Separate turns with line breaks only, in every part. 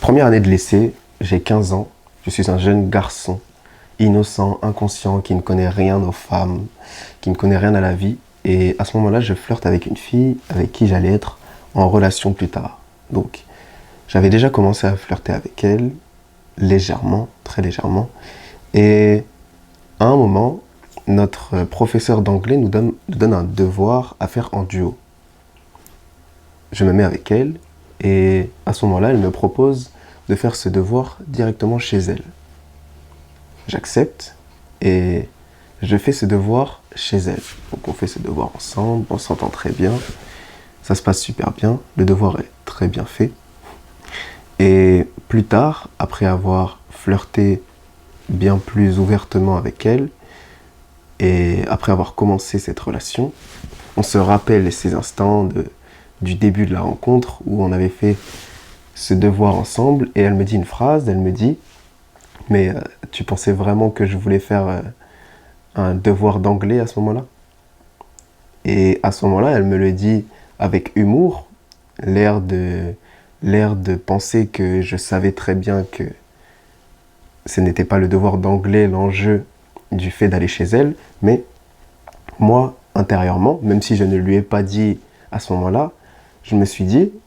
Première année de lycée, j'ai 15 ans, je suis un jeune garçon, innocent, inconscient, qui ne connaît rien aux femmes, qui ne connaît rien à la vie. Et à ce moment-là, je flirte avec une fille avec qui j'allais être en relation plus tard. Donc, j'avais déjà commencé à flirter avec elle, légèrement, très légèrement. Et à un moment, notre professeur d'anglais nous donne un devoir à faire en duo. Je me mets avec elle et à ce moment-là, elle me propose de faire ce devoir directement chez elle. J'accepte et je fais ce devoir chez elle. Donc on fait ce devoir ensemble, on s'entend très bien, ça se passe super bien, le devoir est très bien fait. Et plus tard, après avoir flirté bien plus ouvertement avec elle, et après avoir commencé cette relation, on se rappelle ces instants du début de la rencontre où on avait fait ce devoir ensemble et elle me dit une phrase, elle me dit « Mais tu pensais vraiment que je voulais faire un devoir d'anglais à ce moment-là ?» Et à ce moment-là, elle me le dit avec humour, l'air de penser que je savais très bien que ce n'était pas le devoir d'anglais l'enjeu du fait d'aller chez elle, mais moi, intérieurement, même si je ne lui ai pas dit à ce moment-là, je me suis dit «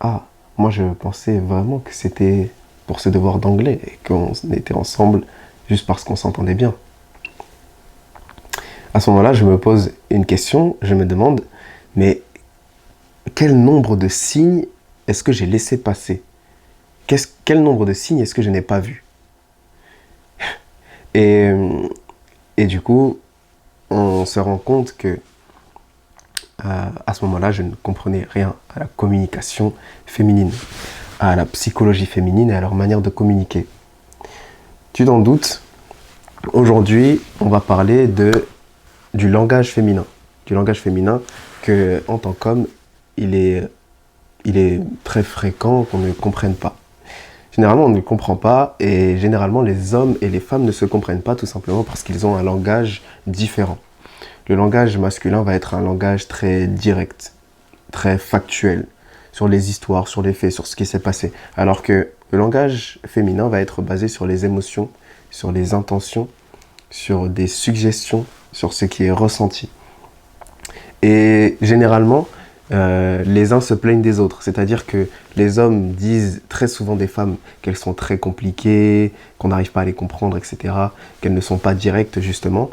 Ah, moi je pensais vraiment que c'était pour ce devoir d'anglais et qu'on était ensemble juste parce qu'on s'entendait bien. » À ce moment-là, je me pose une question, je me demande « Mais quel nombre de signes est-ce que j'ai laissé passer ? Quel nombre de signes est-ce que je n'ai pas vu ?» et du coup, on se rend compte que à ce moment-là, je ne comprenais rien à la communication féminine, à la psychologie féminine et à leur manière de communiquer. Tu t'en doutes, aujourd'hui, on va parler du langage féminin. Du langage féminin que, en tant qu'homme, il est très fréquent qu'on ne comprenne pas. Généralement, on ne comprend pas et généralement, les hommes et les femmes ne se comprennent pas tout simplement parce qu'ils ont un langage différent. Le langage masculin va être un langage très direct, très factuel, sur les histoires, sur les faits, sur ce qui s'est passé. Alors que le langage féminin va être basé sur les émotions, sur les intentions, sur des suggestions, sur ce qui est ressenti. Et généralement, les uns se plaignent des autres. C'est-à-dire que les hommes disent très souvent des femmes qu'elles sont très compliquées, qu'on n'arrive pas à les comprendre, etc., qu'elles ne sont pas directes, justement.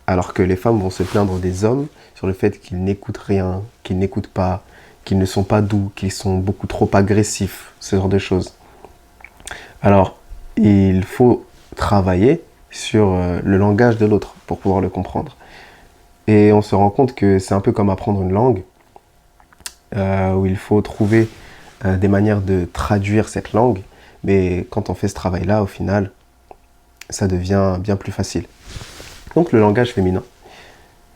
Alors que les femmes vont se plaindre des hommes sur le fait qu'ils n'écoutent rien, qu'ils n'écoutent pas, qu'ils ne sont pas doux, qu'ils sont beaucoup trop agressifs, ce genre de choses. Alors, il faut travailler sur le langage de l'autre pour pouvoir le comprendre. Et on se rend compte que c'est un peu comme apprendre une langue, où il faut trouver des manières de traduire cette langue. Mais quand on fait ce travail-là, au final, ça devient bien plus facile. Donc le langage féminin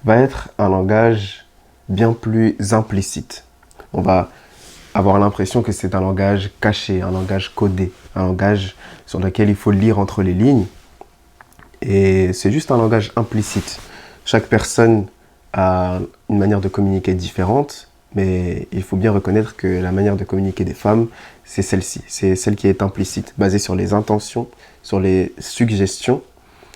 va être un langage bien plus implicite. On va avoir l'impression que c'est un langage caché, un langage codé, un langage sur lequel il faut lire entre les lignes. Et c'est juste un langage implicite. Chaque personne a une manière de communiquer différente, mais il faut bien reconnaître que la manière de communiquer des femmes, c'est celle-ci. C'est celle qui est implicite, basée sur les intentions, sur les suggestions,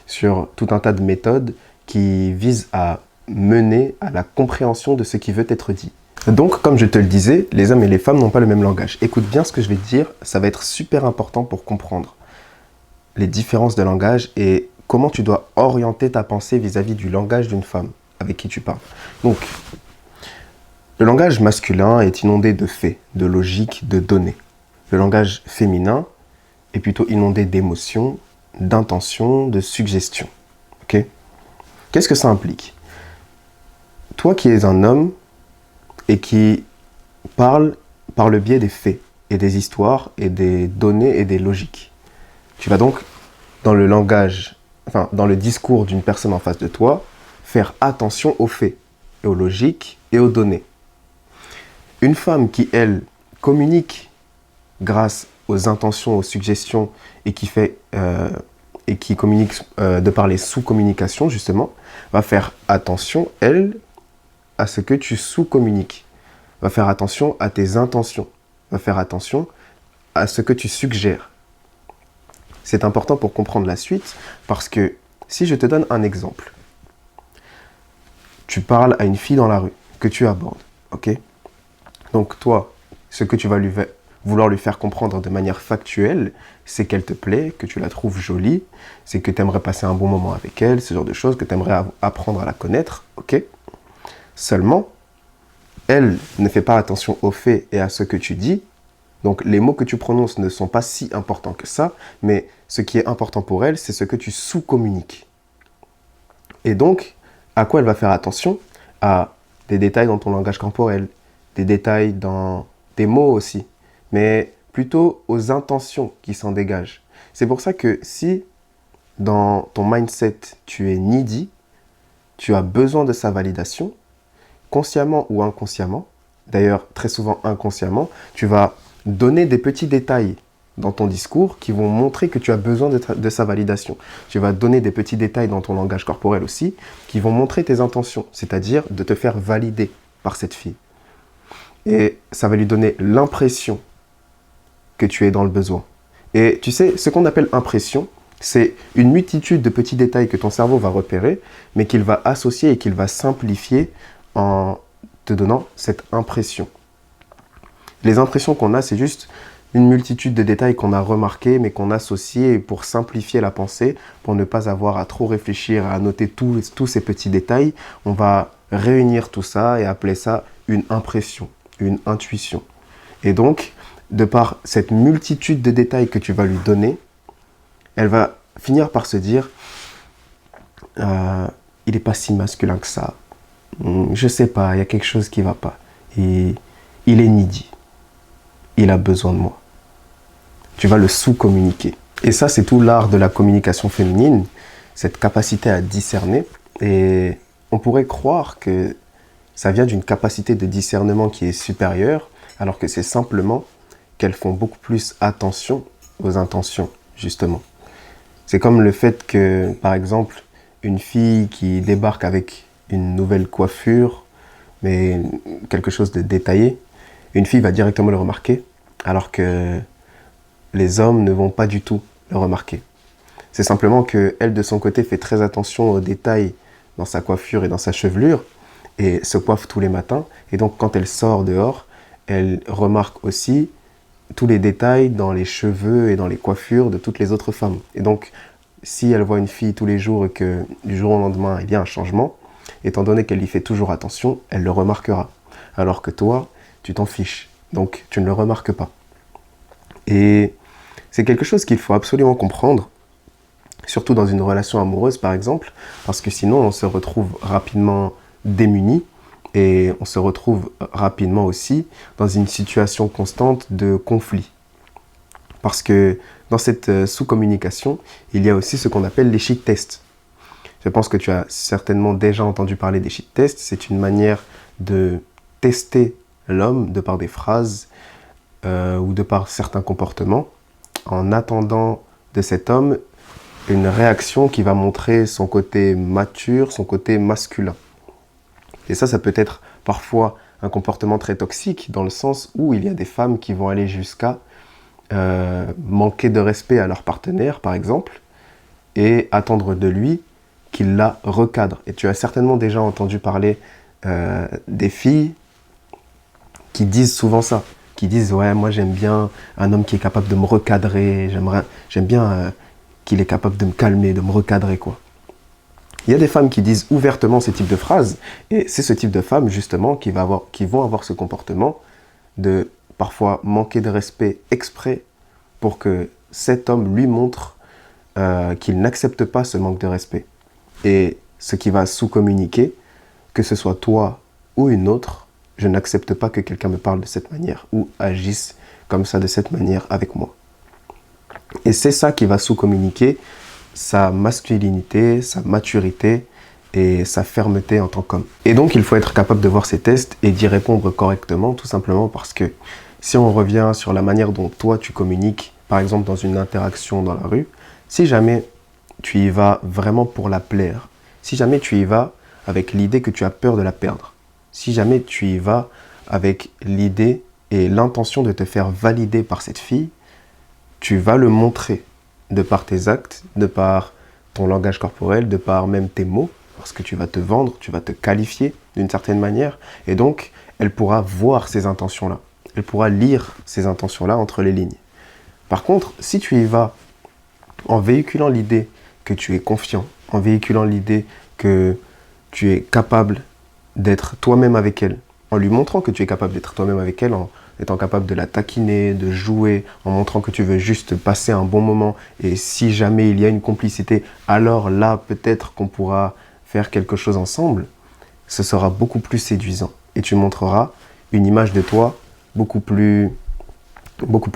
sur tout un tas de méthodes qui visent à mener à la compréhension de ce qui veut être dit. Donc, comme je te le disais, les hommes et les femmes n'ont pas le même langage. Écoute bien ce que je vais te dire, ça va être super important pour comprendre les différences de langage et comment tu dois orienter ta pensée vis-à-vis du langage d'une femme avec qui tu parles. Donc, le langage masculin est inondé de faits, de logique, de données. Le langage féminin est plutôt inondé d'émotions, d'intentions, de suggestions. Ok ? Qu'est-ce que ça implique ? Toi qui es un homme et qui parle par le biais des faits et des histoires et des données et des logiques, tu vas donc, dans le langage, dans le discours d'une personne en face de toi, faire attention aux faits, et aux logiques et aux données. Une femme qui, elle, communique grâce aux intentions, aux suggestions et qui communique de par les sous-communications, justement, va faire attention, elle, à ce que tu sous-communiques. Va faire attention à tes intentions. Va faire attention à ce que tu suggères. C'est important pour comprendre la suite parce que si je te donne un exemple, tu parles à une fille dans la rue que tu abordes, ok? Donc toi, ce que tu vas vouloir lui faire comprendre de manière factuelle, c'est qu'elle te plaît, que tu la trouves jolie, c'est que tu aimerais passer un bon moment avec elle, ce genre de choses, que tu aimerais apprendre à la connaître, ok? Seulement, elle ne fait pas attention aux faits et à ce que tu dis. Donc les mots que tu prononces ne sont pas si importants que ça, mais ce qui est important pour elle, c'est ce que tu sous-communiques. Et donc, à quoi elle va faire attention? À des détails dans ton langage corporel, des détails dans tes mots aussi, mais plutôt aux intentions qui s'en dégagent. C'est pour ça que si dans ton mindset, tu es needy, tu as besoin de sa validation, consciemment ou inconsciemment, d'ailleurs très souvent inconsciemment, tu vas donner des petits détails dans ton discours qui vont montrer que tu as besoin de sa validation. Tu vas donner des petits détails dans ton langage corporel aussi qui vont montrer tes intentions, c'est-à-dire de te faire valider par cette fille. Et ça va lui donner l'impression que tu es dans le besoin. Et tu sais, ce qu'on appelle impression, c'est une multitude de petits détails que ton cerveau va repérer, mais qu'il va associer et qu'il va simplifier en te donnant cette impression. Les impressions qu'on a, c'est juste une multitude de détails qu'on a remarqués, mais qu'on associe pour simplifier la pensée, pour ne pas avoir à trop réfléchir, à noter tous ces petits détails. On va réunir tout ça et appeler ça une impression, une intuition. Et donc, de par cette multitude de détails que tu vas lui donner, elle va finir par se dire il n'est pas si masculin que ça. Je sais pas, il y a quelque chose qui va pas. Et il est needy. Il a besoin de moi. Tu vas le sous-communiquer. Et ça, c'est tout l'art de la communication féminine, cette capacité à discerner. Et on pourrait croire que ça vient d'une capacité de discernement qui est supérieure, alors que c'est simplement qu'elles font beaucoup plus attention aux intentions, justement. C'est comme le fait que, par exemple, une fille qui débarque avec une nouvelle coiffure, mais quelque chose de détaillé, une fille va directement le remarquer, alors que les hommes ne vont pas du tout le remarquer. C'est simplement qu'elle, de son côté, fait très attention aux détails dans sa coiffure et dans sa chevelure, et se coiffe tous les matins. Et donc, quand elle sort dehors, elle remarque aussi tous les détails dans les cheveux et dans les coiffures de toutes les autres femmes. Et donc, si elle voit une fille tous les jours et que du jour au lendemain, il y a un changement, étant donné qu'elle y fait toujours attention, elle le remarquera. Alors que toi, tu t'en fiches. Donc, tu ne le remarques pas. Et c'est quelque chose qu'il faut absolument comprendre, surtout dans une relation amoureuse, par exemple, parce que sinon, on se retrouve rapidement démuni et on se retrouve rapidement aussi dans une situation constante de conflit. Parce que dans cette sous-communication, il y a aussi ce qu'on appelle les shit tests. Je pense que tu as certainement déjà entendu parler des shit tests. C'est une manière de tester l'homme de par des phrases ou de par certains comportements, en attendant de cet homme une réaction qui va montrer son côté mature, son côté masculin. Et ça peut être parfois un comportement très toxique, dans le sens où il y a des femmes qui vont aller jusqu'à manquer de respect à leur partenaire, par exemple, et attendre de lui qu'il la recadre. Et tu as certainement déjà entendu parler des filles qui disent souvent ça, qui disent « Ouais, moi j'aime bien un homme qui est capable de me recadrer, j'aime bien qu'il est capable de me calmer, de me recadrer, quoi. » Il y a des femmes qui disent ouvertement ce type de phrases, et c'est ce type de femmes, justement, qui vont avoir ce comportement de parfois manquer de respect exprès pour que cet homme lui montre qu'il n'accepte pas ce manque de respect. Et ce qui va sous-communiquer, que ce soit toi ou une autre, je n'accepte pas que quelqu'un me parle de cette manière ou agisse comme ça de cette manière avec moi. Et c'est ça qui va sous-communiquer sa masculinité, sa maturité et sa fermeté en tant qu'homme. Et donc, il faut être capable de voir ces tests et d'y répondre correctement, tout simplement parce que si on revient sur la manière dont toi tu communiques, par exemple dans une interaction dans la rue, si jamais tu y vas vraiment pour la plaire, si jamais tu y vas avec l'idée que tu as peur de la perdre, si jamais tu y vas avec l'idée et l'intention de te faire valider par cette fille, tu vas le montrer de par tes actes, de par ton langage corporel, de par même tes mots, parce que tu vas te vendre, tu vas te qualifier d'une certaine manière, et donc elle pourra voir ces intentions-là. Elle pourra lire ces intentions-là entre les lignes. Par contre, si tu y vas en véhiculant l'idée que tu es confiant, en véhiculant l'idée que tu es capable d'être toi-même avec elle, en lui montrant que tu es capable d'être toi-même avec elle, en étant capable de la taquiner, de jouer, en montrant que tu veux juste passer un bon moment, et si jamais il y a une complicité, alors là, peut-être qu'on pourra faire quelque chose ensemble, ce sera beaucoup plus séduisant. Et tu montreras une image de toi beaucoup plus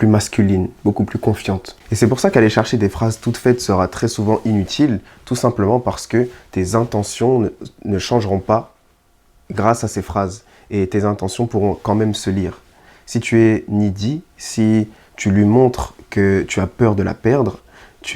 masculine, beaucoup plus confiante. Et c'est pour ça qu'aller chercher des phrases toutes faites sera très souvent inutile, tout simplement parce que tes intentions ne changeront pas grâce à ces phrases. Et tes intentions pourront quand même se lire. Si tu es needy, si tu lui montres que tu as peur de la perdre,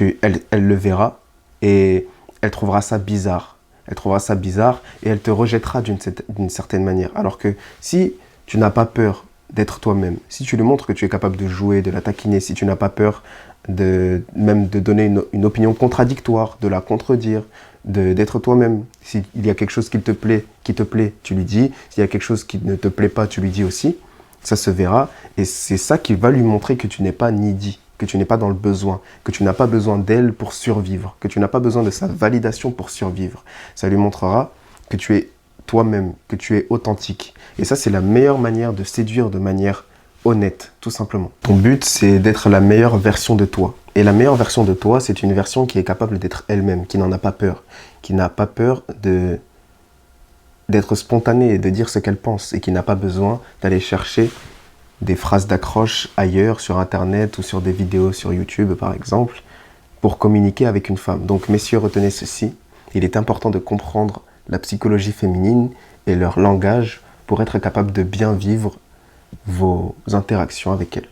elle le verra et elle trouvera ça bizarre. Elle trouvera ça bizarre et elle te rejettera d'une certaine manière. Alors que si tu n'as pas peur d'être toi-même, si tu lui montres que tu es capable de jouer, de la taquiner, si tu n'as pas peur même de donner une opinion contradictoire, de la contredire, d'être toi-même. S'il y a quelque chose qui te plaît, tu lui dis. S'il y a quelque chose qui ne te plaît pas, tu lui dis aussi. Ça se verra et c'est ça qui va lui montrer que tu n'es pas needy, que tu n'es pas dans le besoin, que tu n'as pas besoin d'elle pour survivre, que tu n'as pas besoin de sa validation pour survivre. Ça lui montrera que tu es toi-même, que tu es authentique. Et ça, c'est la meilleure manière de séduire de manière honnête, tout simplement. Ton but, c'est d'être la meilleure version de toi. Et la meilleure version de toi, c'est une version qui est capable d'être elle-même, qui n'en a pas peur, qui n'a pas peur d'être spontanée et de dire ce qu'elle pense, et qui n'a pas besoin d'aller chercher des phrases d'accroche ailleurs, sur Internet ou sur des vidéos sur YouTube, par exemple, pour communiquer avec une femme. Donc, messieurs, retenez ceci. Il est important de comprendre la psychologie féminine et leur langage pour être capable de bien vivre vos interactions avec elle.